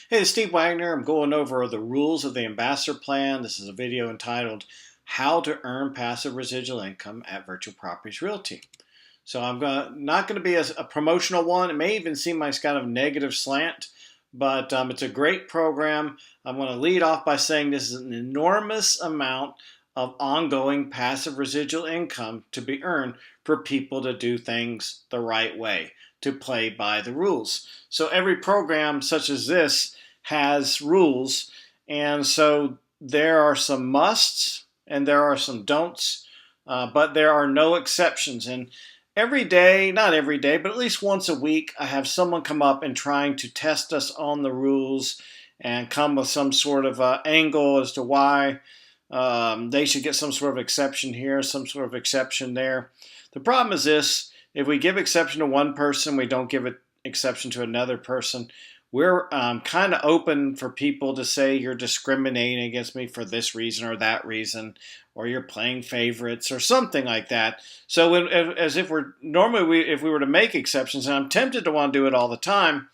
Hey, it's Steve Wagner. I'm going over the rules of the Ambassador Plan. This is a video entitled How to Earn Passive Residual Income at Virtual Properties Realty. So not going to be a promotional one. It may even seem like it's kind of negative slant, but it's a great program. I'm going to lead off by saying this is an enormous amount of ongoing passive residual income to be earned for people to do things the right way, to play by the rules. So every program such as this has rules, and so there are some musts and there are some don'ts, but there are no exceptions. And every day, not every day, but at least once a week, I have someone come up and trying to test us on the rules and come with some sort of angle as to why they should get some sort of exception here, some sort of exception there. The problem is this: if we give exception to one person, we don't give it exception to another person. We're kind of open for people to say you're discriminating against me for this reason or that reason, or you're playing favorites or something like that. So, as if we're normally, if we were to make exceptions, and I'm tempted to want to do it all the time,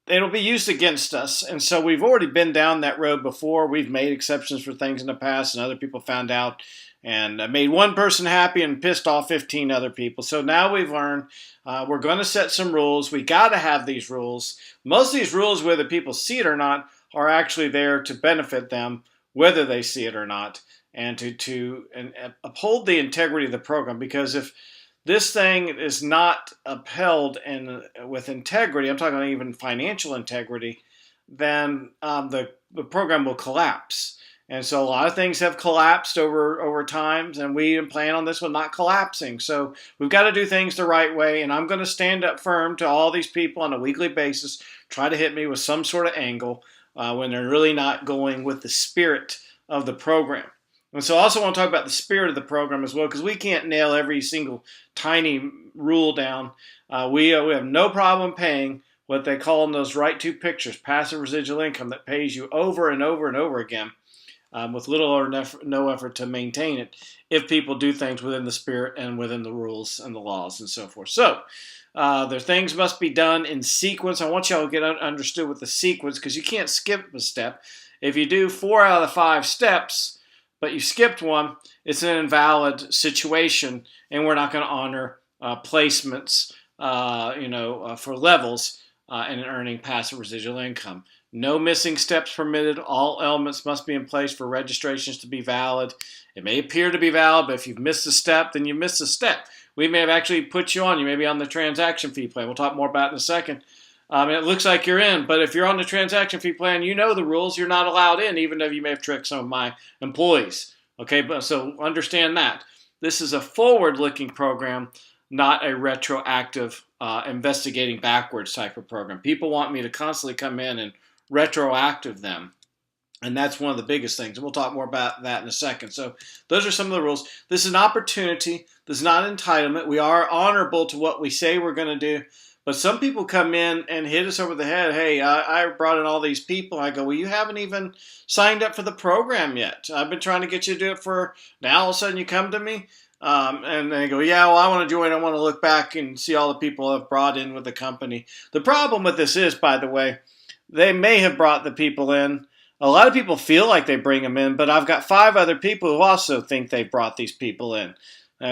it'll be used against us. And so we've already been down that road before. We've made exceptions for things in the past, and other people found out and made one person happy and pissed off 15 other people. So now we've learned we're going to set some rules. We got to have these rules. Most of these rules, whether people see it or not, are actually there to benefit them, whether they see it or not, and to uphold the integrity of the program. Because if this thing is not upheld with integrity, I'm talking about even financial integrity, then the program will collapse. And so a lot of things have collapsed over times, and we plan on this one not collapsing. So we've got to do things the right way, and I'm going to stand up firm to all these people on a weekly basis, try to hit me with some sort of angle when they're really not going with the spirit of the program. And so I also want to talk about the spirit of the program as well, because we can't nail every single tiny rule down. We have no problem paying what they call in those right two pictures, passive residual income, that pays you over and over and over again. With little or no effort to maintain it, if people do things within the spirit and within the rules and the laws and so forth. So, their things must be done in sequence. I want y'all to get understood with the sequence, because you can't skip a step. If you do 4 out of the 5 steps, but you skipped one, it's an invalid situation, and we're not going to honor placements, for levels and earning passive residual income. No missing steps permitted. All elements must be in place for registrations to be valid. It may appear to be valid, but if you've missed a step, then you missed a step. We may have actually put you on. You may be on the transaction fee plan. We'll talk more about it in a second. It looks like you're in, but if you're on the transaction fee plan, you know the rules. You're not allowed in, even though you may have tricked some of my employees. Okay, so understand that. This is a forward-looking program, not a retroactive, investigating backwards type of program. People want me to constantly come in and retroactive them. And that's one of the biggest things. And we'll talk more about that in a second. So those are some of the rules. This is an opportunity. This is not entitlement. We are honorable to what we say we're going to do. But some people come in and hit us over the head. Hey, I brought in all these people. I go, well, you haven't even signed up for the program yet. I've been trying to get you to do it for now. All of a sudden you come to me. And they go, yeah, well, I want to join. I want to look back and see all the people I've brought in with the company. The problem with this is, by the way, they may have brought the people in. A lot of people feel like they bring them in, but I've got 5 other people who also think they've brought these people in.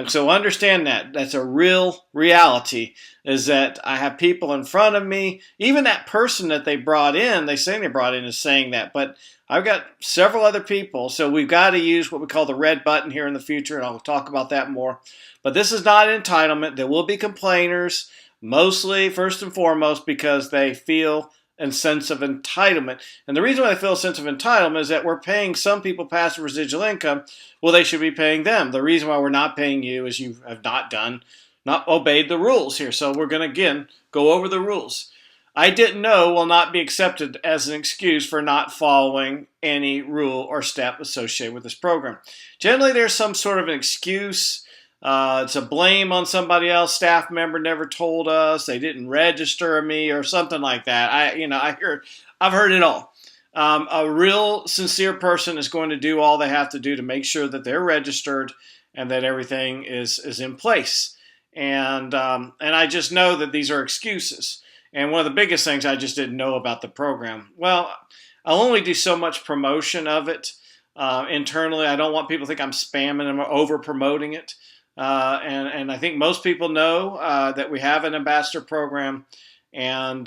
So understand that. That's a real reality, is that I have people in front of me. Even that person that they brought in, they say they brought in, is saying that. But I've got several other people, so we've got to use what we call the red button here in the future, and I'll talk about that more. But this is not entitlement. There will be complainers, mostly, first and foremost, because they feel and sense of entitlement. And the reason why they feel a sense of entitlement is that we're paying some people passive residual income. Well, they should be paying them. The reason why we're not paying you is you have not obeyed the rules here. So we're going to, again, go over the rules. I didn't know will not be accepted as an excuse for not following any rule or step associated with this program. Generally, there's some sort of an excuse. It's a blame on somebody else. Staff member never told us. They didn't register me or something like that. I've heard it all. A real sincere person is going to do all they have to do to make sure that they're registered and that everything is in place. And I just know that these are excuses. And one of the biggest things I just didn't know about the program. Well, I'll only do so much promotion of it internally. I don't want people to think I'm spamming them or over promoting it. And I think most people know that we have an ambassador program, and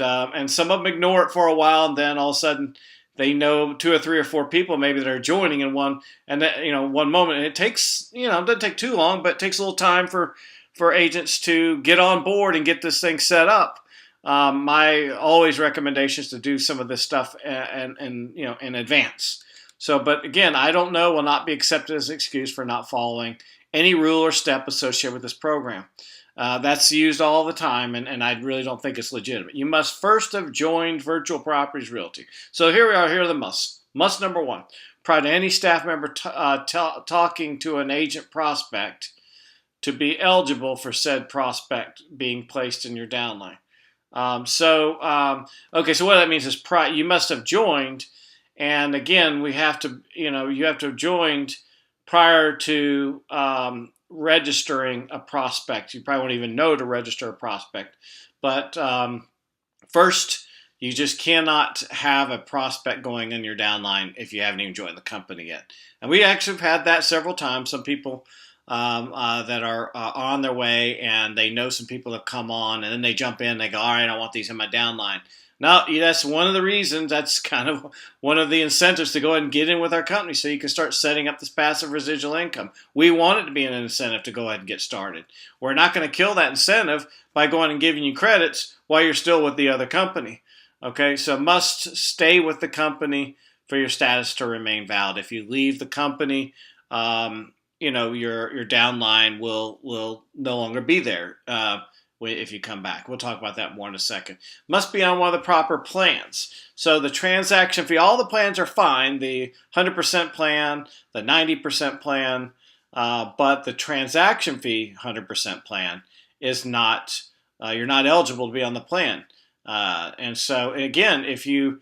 some of them ignore it for a while, and then all of a sudden they know 2 or 3 or 4 people maybe that are joining in one moment. And it takes, it doesn't take too long, but it takes a little time for agents to get on board and get this thing set up. My always recommendation is to do some of this stuff in advance. So, but again, I don't know, will not be accepted as an excuse for not following any rule or step associated with this program. That's used all the time, and I really don't think it's legitimate. You must first have joined Virtual Properties Realty. So here we are. Here are the musts. Must number 1: prior to any staff member talking to an agent prospect, to be eligible for said prospect being placed in your downline. Okay, so what that means is you must have joined, and again, we have to, you have to have joined prior to registering a prospect. You probably won't even know to register a prospect. But first, you just cannot have a prospect going in your downline if you haven't even joined the company yet. And we actually have had that several times. Some people that are on their way, and they know some people have come on, and then they jump in, they go, all right, I want these in my downline. Now, that's one of the reasons, that's kind of one of the incentives to go ahead and get in with our company so you can start setting up this passive residual income. We want it to be an incentive to go ahead and get started. We're not going to kill that incentive by going and giving you credits while you're still with the other company. Okay, so must stay with the company for your status to remain valid. If you leave the company, your downline will no longer be there if you come back. We'll talk about that more in a second. Must be on one of the proper plans. So the transaction fee, all the plans are fine, the 100% plan, the 90% plan, but the transaction fee 100% plan is not, you're not eligible to be on the plan. And so, again, if you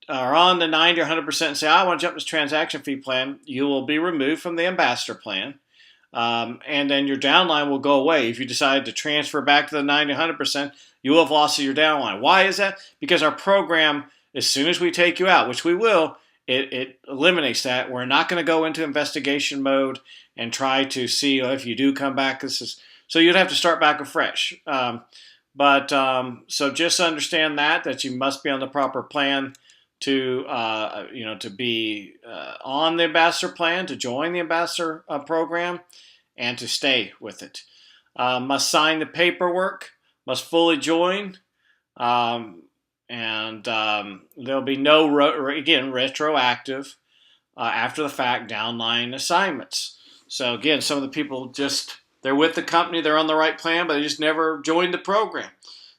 are on the 90 or 100% and say, I want to jump this transaction fee plan, you will be removed from the ambassador plan. And then your downline will go away. If you decide to transfer back to the 90, 100%, you will have lost your downline. Why is that? Because our program, as soon as we take you out, which we will, it eliminates that. We're not going to go into investigation mode and try to see if you do come back. So you'd have to start back afresh. So just understand that you must be on the proper plan to be on the ambassador plan, to join the ambassador program, and to stay with it. Must sign the paperwork, must fully join, and there'll be no, retroactive after the fact downline assignments. So again, some of the people they're with the company, they're on the right plan, but they just never joined the program.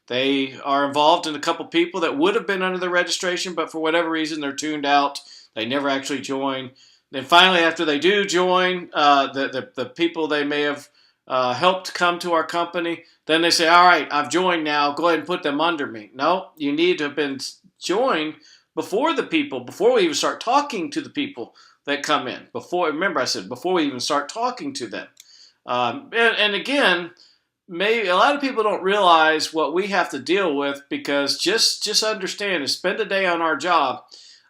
They are involved in a couple people that would have been under the registration, but for whatever reason, they're tuned out. They never actually join. Then finally, after they do join, the people they may have helped come to our company, then they say, all right, I've joined now. Go ahead and put them under me. No, you need to have been joined before we even start talking to the people that come in. Remember I said, before we even start talking to them. And again, maybe a lot of people don't realize what we have to deal with, because just understand and spend a day on our job.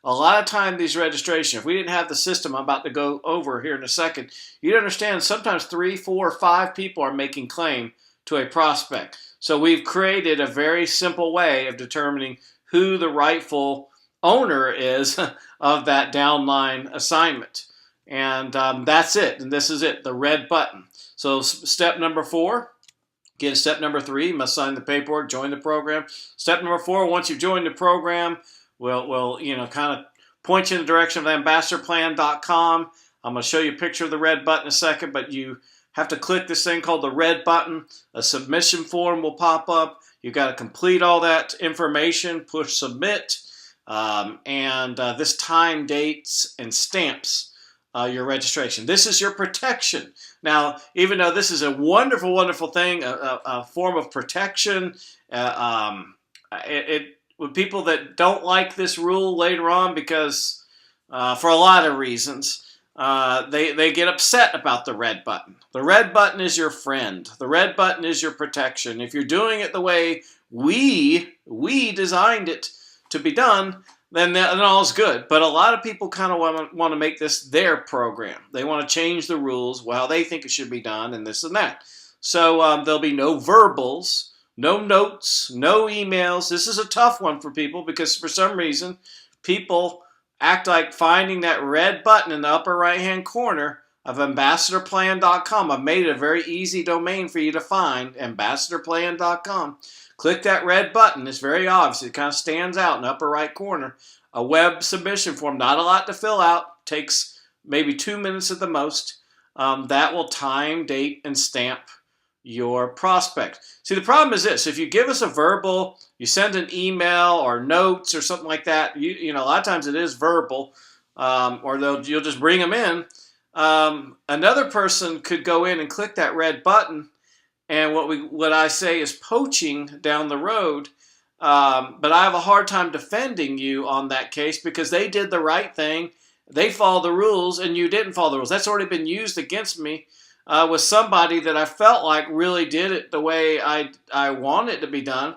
A lot of time these registrations, if we didn't have the system I'm about to go over here in a second, you'd understand sometimes 3, 4, 5 people are making claim to a prospect. So we've created a very simple way of determining who the rightful owner is of that downline assignment. And that's it. And this is it, the red button. So step number 4. Again, step number 3, you must sign the paperwork, join the program. Step number 4, once you've joined the program, we'll kind of point you in the direction of ambassadorplan.com. I'm going to show you a picture of the red button in a second, but you have to click this thing called the red button. A submission form will pop up. You've got to complete all that information, push submit, and this time, dates, and stamps your registration. This is your protection. Now, even though this is a wonderful, wonderful thing, a form of protection, with people that don't like this rule later on, because for a lot of reasons, they get upset about the red button. The red button is your friend. The red button is your protection. If you're doing it the way we designed it to be done, then all's good. But a lot of people kind of want to make this their program. They want to change the rules, well, they think it should be done, and this and that. So there'll be no verbals, no notes, no emails. This is a tough one for people because for some reason, people act like finding that red button in the upper right-hand corner of ambassadorplan.com. I've made it a very easy domain for you to find, ambassadorplan.com. Click that red button. It's very obvious. It kind of stands out in the upper right corner. A web submission form, not a lot to fill out. Takes maybe 2 minutes at the most. That will time, date, and stamp your prospect. See, the problem is this. If you give us a verbal, you send an email or notes or something like that, you know, a lot of times it is verbal, or you'll just bring them in. Another person could go in and click that red button, and what I say is poaching down the road. But I have a hard time defending you on that case because they did the right thing. They followed the rules, and you didn't follow the rules. That's already been used against me with somebody that I felt like really did it the way I want it to be done.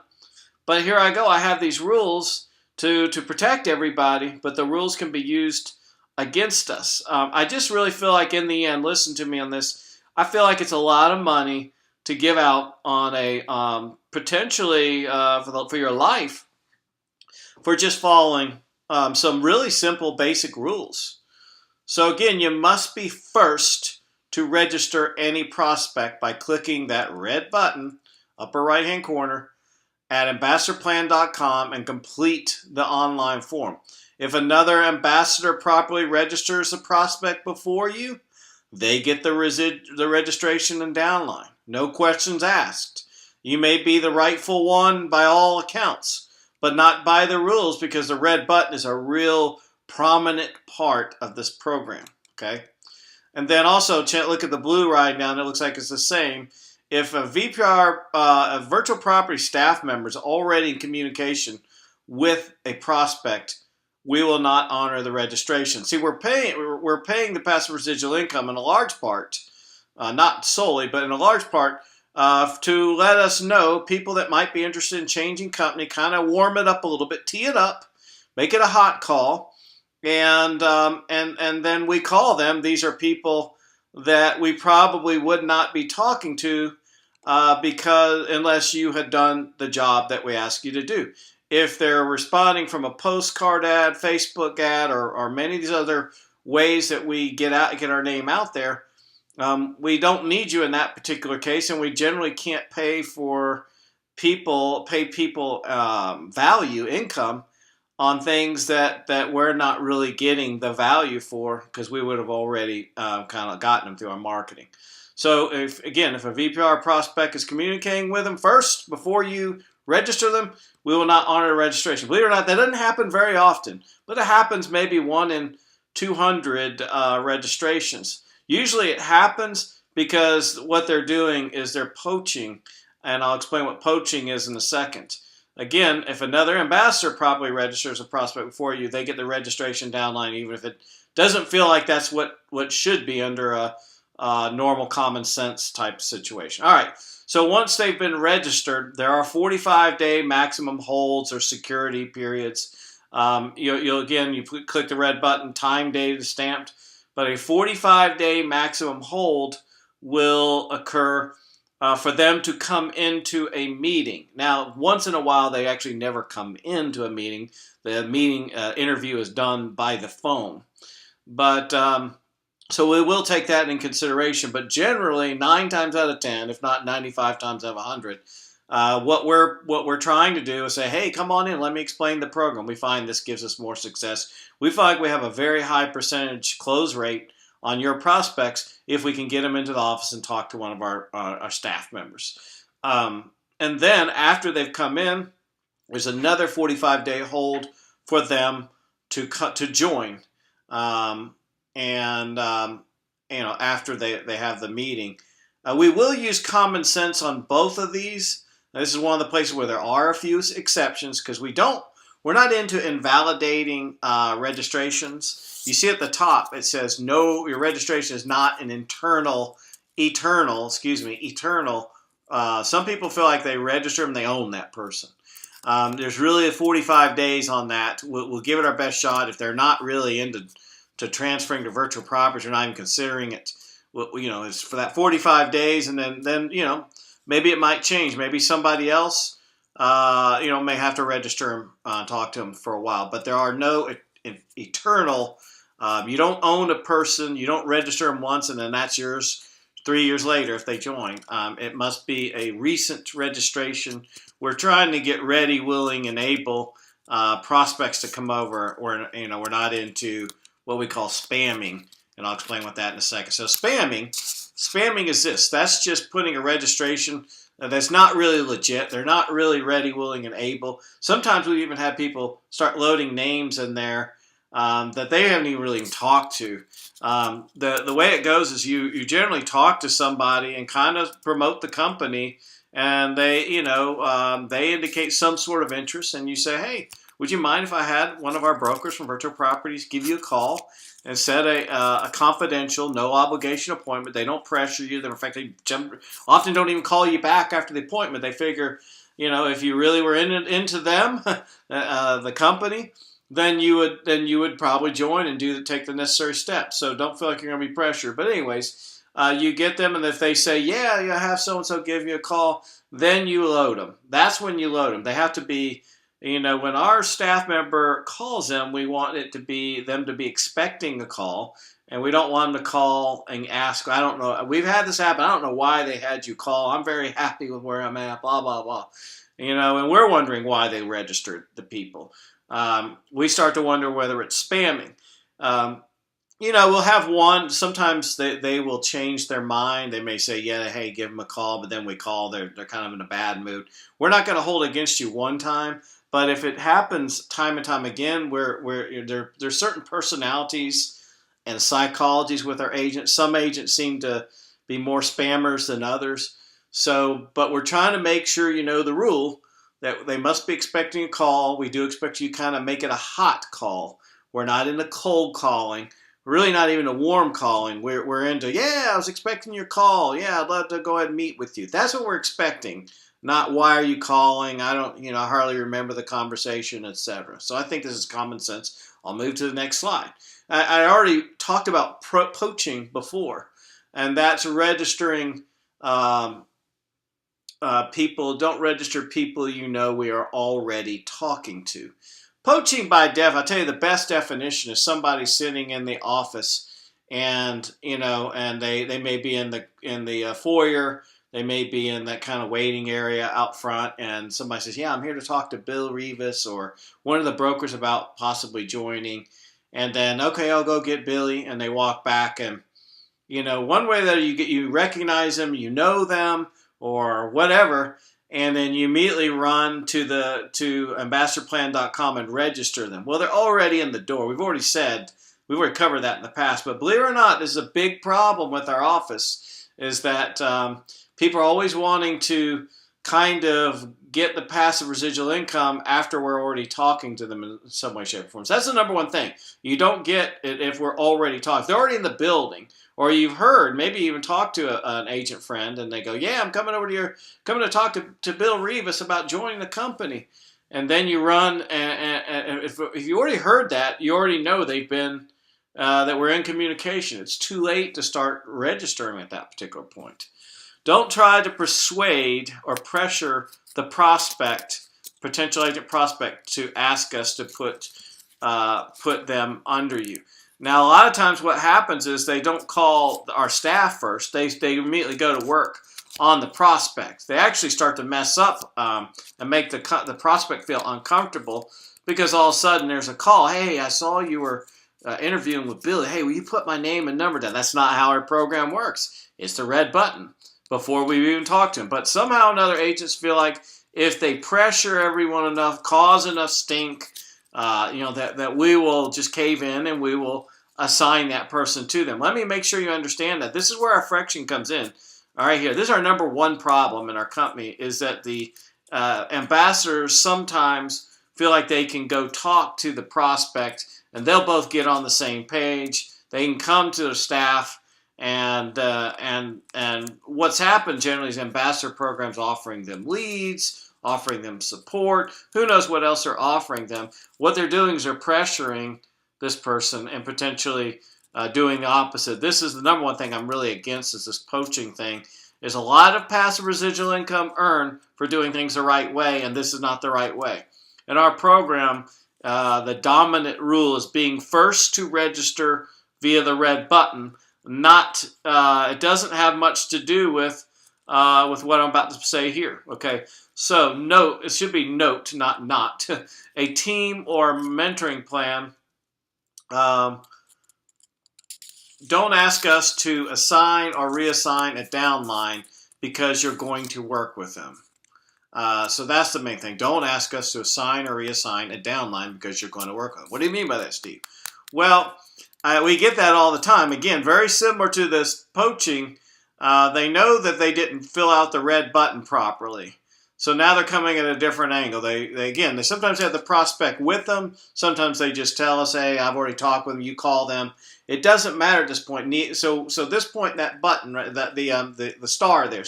But here I go. I have these rules to protect everybody, but the rules can be used against us. I just really feel like in the end, listen to me on this, I feel like it's a lot of money to give out on a potentially for your life for just following some really simple basic rules. So again, you must be first to register any prospect by clicking that red button, upper right hand corner, at ambassadorplan.com and complete the online form. If another ambassador properly registers a prospect before you, they get the registration and downline. No questions asked. You may be the rightful one by all accounts, but not by the rules because the red button is a real prominent part of this program. Okay? And then also, look at the blue right now, and it looks like it's the same. If a VPR, a virtual property staff member is already in communication with a prospect, we will not honor the registration. See, we're paying the passive residual income in a large part, not solely, but in a large part, to let us know people that might be interested in changing company, kind of warm it up a little bit, tee it up, make it a hot call, and then we call them. These are people that we probably would not be talking to because unless you had done the job that we ask you to do. If they're responding from a postcard ad, Facebook ad, or many of these other ways that we get our name out there, we don't need you in that particular case, and we generally can't pay people value income on things that we're not really getting the value for because we would have already kind of gotten them through our marketing. So if a VPR prospect is communicating with them first before you register them, we will not honor registration. Believe it or not, that doesn't happen very often, but it happens maybe 1 in 200 registrations. Usually it happens because what they're doing is they're poaching, and I'll explain what poaching is in a second. Again, if another ambassador properly registers a prospect before you, they get the registration downline, even if it doesn't feel like that's what should be under a normal common sense type situation. All right, so once they've been registered, there are 45-day maximum holds or security periods. You click the red button, time dated, stamped, but a 45-day maximum hold will occur for them to come into a meeting. Now, once in a while, they actually never come into a meeting. The meeting interview is done by the phone. But so we will take that in consideration. But generally, 9 times out of 10, if not 95 times out of 100, what we're trying to do is say, hey, come on in, let me explain the program. We find this gives us more success. We find we have a very high percentage close rate on your prospects if we can get them into the office and talk to one of our staff members. And then after they've come in, there's another 45-day hold for them to join. After they have the meeting. We will use common sense on both of these. This is one of the places where there are a few exceptions because we're not into invalidating registrations. You see at the top it says no, your registration is not an eternal some people feel like they register and they own that person. There's really 45 days on that. We'll give it our best shot. If they're not really into transferring to virtual properties, or not even considering it, it's for that 45 days, and then maybe it might change. Maybe somebody else, may have to register them, talk to them for a while. But there are no eternal. You don't own a person. You don't register them once, and then that's yours 3 years later if they join. It must be a recent registration. We're trying to get ready, willing, and able prospects to come over. We're not into what we call spamming, and I'll explain what that in a second. So spamming is this. That's just putting a registration that's not really legit. They're not really ready, willing, and able. Sometimes we even have people start loading names in there that they haven't even really talked to. The way it goes is you generally talk to somebody and kind of promote the company, and they indicate some sort of interest, and you say, hey, would you mind if I had one of our brokers from Virtual Properties give you a call and set a confidential, no obligation appointment? They don't pressure you. In fact, they often don't even call you back after the appointment. They figure, if you really were into them, the company, then you would probably join and take the necessary steps. So don't feel like you're going to be pressured. But anyways, you get them, and if they say, yeah, you have so-and-so give you a call, then you load them. That's when you load them. They have to be, when our staff member calls them, we want them to be expecting a call, and we don't want them to call and ask, I don't know, we've had this happen, I don't know why they had you call, I'm very happy with where I'm at, blah, blah, blah. And we're wondering why they registered the people. We start to wonder whether it's spamming. We'll have one, sometimes they will change their mind. They may say, yeah, hey, give them a call, but then we call, they're kind of in a bad mood. We're not going to hold against you one time, but if it happens time and time again, there's certain personalities and psychologies with our agents. Some agents seem to be more spammers than others. But we're trying to make sure you know the rule that they must be expecting a call. We do expect you to kind of make it a hot call. We're not into cold calling. We're really not even a warm calling. We're into, yeah, I was expecting your call. Yeah, I'd love to go ahead and meet with you. That's what we're expecting. Not why are you calling? I hardly remember the conversation, etc. So I think this is common sense. I'll move to the next slide. I already talked about poaching before, and that's registering people. Don't register people we are already talking to. Poaching by I'll tell you the best definition is somebody sitting in the office, and they may be in the foyer. They may be in that kind of waiting area out front, and somebody says, yeah, I'm here to talk to Bill Rivas or one of the brokers about possibly joining. And then, okay, I'll go get Billy, and they walk back, and one way that you recognize them, them, or whatever, and then you immediately run to ambassadorplan.com and register them. Well, they're already in the door. We've already covered that in the past, but believe it or not, this is a big problem with our office, is that people are always wanting to kind of get the passive residual income after we're already talking to them in some way, shape, or form. So that's the number one thing. You don't get it if we're already talking. If they're already in the building, or you've heard, maybe even talked to an agent friend, and they go, yeah, I'm coming to talk to Bill Rivas about joining the company. And then you run, and if you already heard that, you already know they've been, that we're in communication. It's too late to start registering at that particular point. Don't try to persuade or pressure the potential agent prospect, to ask us to put them under you. Now, a lot of times what happens is they don't call our staff first. They immediately go to work on the prospect. They actually start to mess up and make the prospect feel uncomfortable, because all of a sudden there's a call. Hey, I saw you were interviewing with Billy. Hey, will you put my name and number down? That's not how our program works. It's the red button before we even talk to them. But somehow or another, agents feel like if they pressure everyone enough, cause enough stink, that we will just cave in and we will assign that person to them. Let me make sure you understand that. This is where our friction comes in. All right, here. This is our number one problem in our company, is that the ambassadors sometimes feel like they can go talk to the prospect and they'll both get on the same page. They can come to the staff And what's happened generally is ambassador programs offering them leads, offering them support. Who knows what else they're offering them? What they're doing is they're pressuring this person and potentially doing the opposite. This is the number one thing I'm really against, is this poaching thing. There's a lot of passive residual income earned for doing things the right way, and this is not the right way. In our program, the dominant rule is being first to register via the red button. Not, it doesn't have much to do with what I'm about to say here. Okay, so note, it should be note, not. A team or mentoring plan. Don't ask us to assign or reassign a downline because you're going to work with them. So that's the main thing. Don't ask us to assign or reassign a downline because you're going to work with them. What do you mean by that, Steve? Well, we get that all the time. Again, very similar to this poaching. They know that they didn't fill out the red button properly. So now they're coming at a different angle. They sometimes have the prospect with them. Sometimes they just tell us, hey, I've already talked with them. You call them. It doesn't matter at this point. So this point, that button, right, that the star there,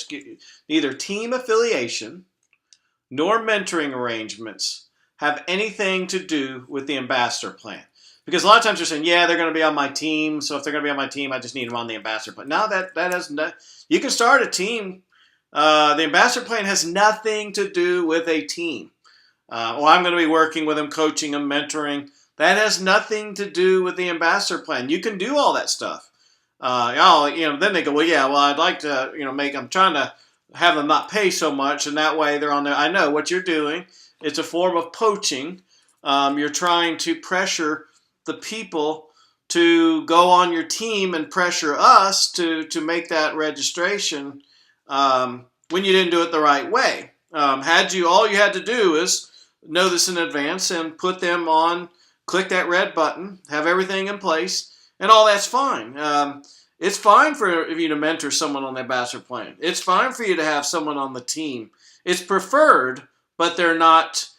neither team affiliation nor mentoring arrangements have anything to do with the ambassador plan. Because a lot of times they're saying, yeah, they're going to be on my team. So if they're going to be on my team, I just need them on the ambassador plan. Now that has no, you can start a team. The ambassador plan has nothing to do with a team. I'm going to be working with them, coaching them, mentoring. That has nothing to do with the ambassador plan. You can do all that stuff. Then they go, well, I'd like to, I'm trying to have them not pay so much, and that way they're on there. I know what you're doing. It's a form of poaching. You're trying to pressure the people to go on your team and pressure us to make that registration when you didn't do it the right way. All you had to do is know this in advance and put them on, click that red button, have everything in place, and all that's fine. It's fine for you to mentor someone on the ambassador plan. It's fine for you to have someone on the team. It's preferred, but they're not.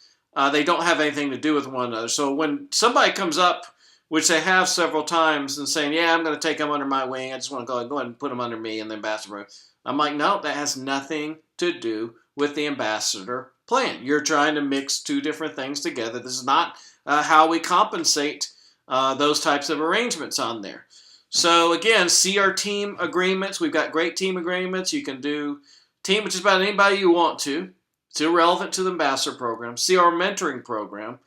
They don't have anything to do with one another. So when somebody comes up, which they have several times, and saying, yeah, I'm going to take them under my wing. I just want to go ahead and put them under me in the ambassador program. I'm like, no, that has nothing to do with the ambassador plan. You're trying to mix two different things together. This is not how we compensate those types of arrangements on there. So again, see our team agreements. We've got great team agreements. You can do team with just about anybody you want to. It's irrelevant to the ambassador program. See our mentoring program.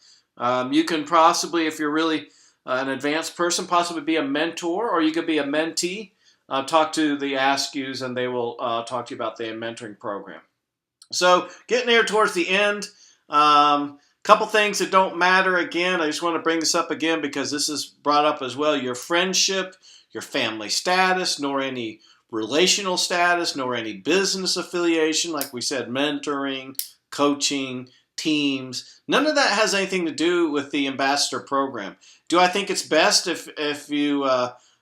You can possibly, if you're really an advanced person, possibly be a mentor, or you could be a mentee. Talk to the Ask-Us, and they will talk to you about the mentoring program. So getting there towards the end, couple things that don't matter. Again, I just want to bring this up again because this is brought up as well. Your friendship, your family status, nor any relational status, nor any business affiliation, like we said, mentoring, coaching, teams. None of that has anything to do with the ambassador program. Do I think it's best if you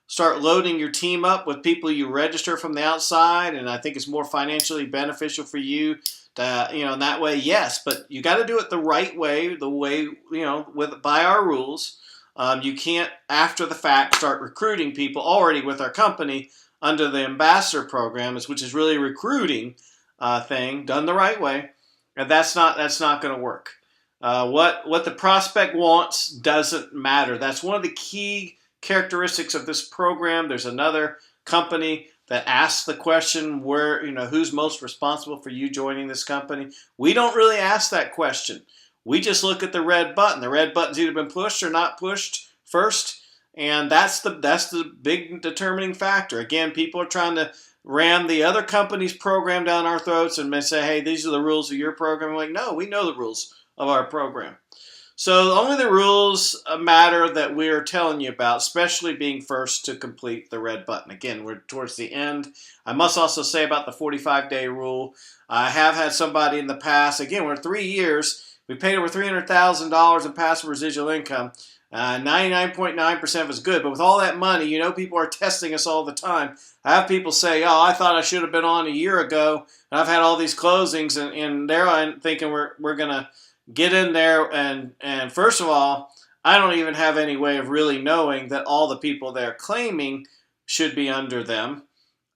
start loading your team up with people you register from the outside, and I think it's more financially beneficial for you to, in that way, yes, but you got to do it the right way, by our rules. You can't, after the fact, start recruiting people already with our company under the ambassador program, which is really a recruiting thing done the right way, and that's not going to work. What the prospect wants doesn't matter. That's one of the key characteristics of this program. There's another company that asks the question, who's most responsible for you joining this company? We don't really ask that question. We just look at the red button. The red button's either been pushed or not pushed first, and that's the big determining factor. Again, people are trying to ram the other company's program down our throats and they say, hey, these are the rules of your program. We're like, no, we know the rules of our program. So only the rules matter that we're telling you about, especially being first to complete the red button. Again, we're towards the end. I must also say about the 45-day rule. I have had somebody in the past, again, we're 3 years. We paid over $300,000 in passive residual income. 99.9% of it's good, but with all that money, people are testing us all the time. I have people say, oh, I thought I should have been on a year ago, and I've had all these closings, and they're thinking we're going to get in there, and first of all, I don't even have any way of really knowing that all the people they're claiming should be under them,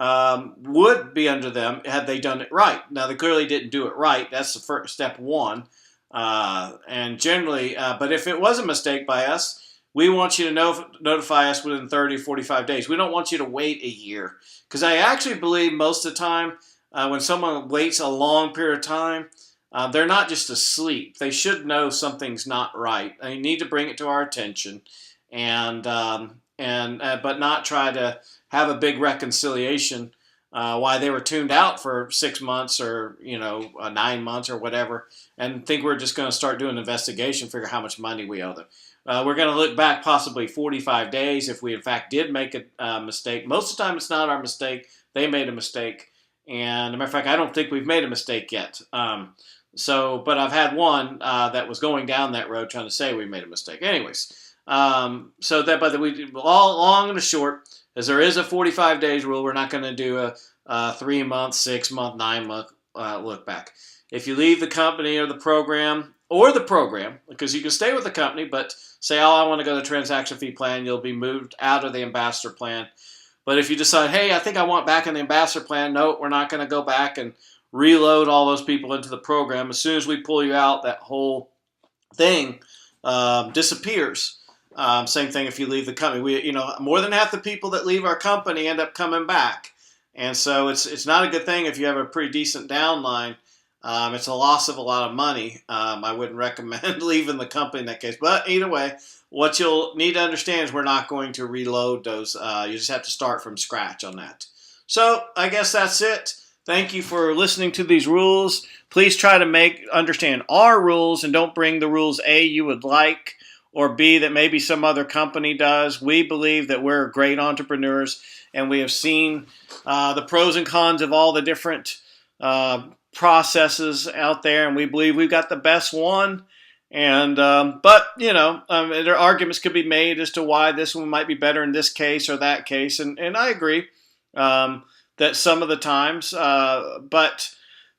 would be under them had they done it right. Now, they clearly didn't do it right. That's the first step one. And generally, but if it was a mistake by us, we want you to notify us within 30 or 45 days. We don't want you to wait a year. Because I actually believe most of the time when someone waits a long period of time, they're not just asleep. They should know something's not right. They need to bring it to our attention, but not try to have a big reconciliation why they were tuned out for 6 months or 9 months or whatever, and think we're just going to start doing an investigation, figure how much money we owe them. We're going to look back possibly 45 days if we in fact did make a mistake. Most of the time it's not our mistake. They made a mistake. And as a matter of fact, I don't think we've made a mistake yet. But I've had one that was going down that road trying to say we made a mistake. Anyways, long and the short is there is a 45 days rule. We're not going to do a 3 month, 6 month, 9 month look back. If you leave the company or the program, because you can stay with the company, but say, oh, I want to go to the transaction fee plan, you'll be moved out of the ambassador plan. But if you decide, hey, I think I want back in the ambassador plan, no, we're not going to go back and reload all those people into the program. As soon as we pull you out, that whole thing disappears. Same thing if you leave the company. More than half the people that leave our company end up coming back. And so it's not a good thing if you have a pretty decent downline. It's a loss of a lot of money. I wouldn't recommend leaving the company in that case. But either way, what you'll need to understand is we're not going to reload those. You just have to start from scratch on that. So I guess that's it. Thank you for listening to these rules. Please try to understand our rules and don't bring the rules A you would like or B that maybe some other company does. We believe that we're great entrepreneurs and we have seen the pros and cons of all the different processes out there, and we believe we've got the best one. And there are arguments could be made as to why this one might be better in this case or that case, and I agree that some of the times, but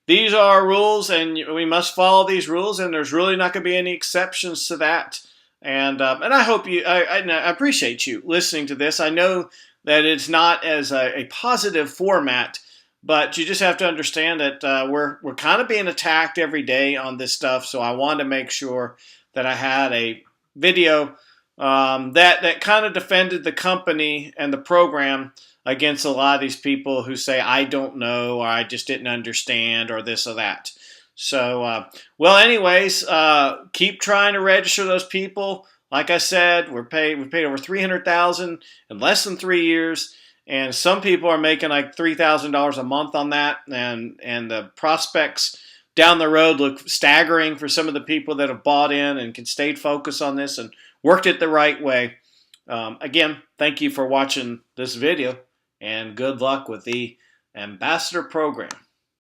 these are our rules, and we must follow these rules, and there's really not going to be any exceptions to that. And I hope I appreciate you listening to this. I know that it's not as a positive format, but you just have to understand that we're kind of being attacked every day on this stuff. So I wanted to make sure that I had a video that kind of defended the company and the program against a lot of these people who say, I don't know, or I just didn't understand, or this or that. So, anyways, keep trying to register those people. Like I said, we paid over $300,000 in less than 3 years. And some people are making like $3,000 a month on that, and the prospects down the road look staggering for some of the people that have bought in and can stay focused on this and worked it the right way. Again, thank you for watching this video, and good luck with the Ambassador Program.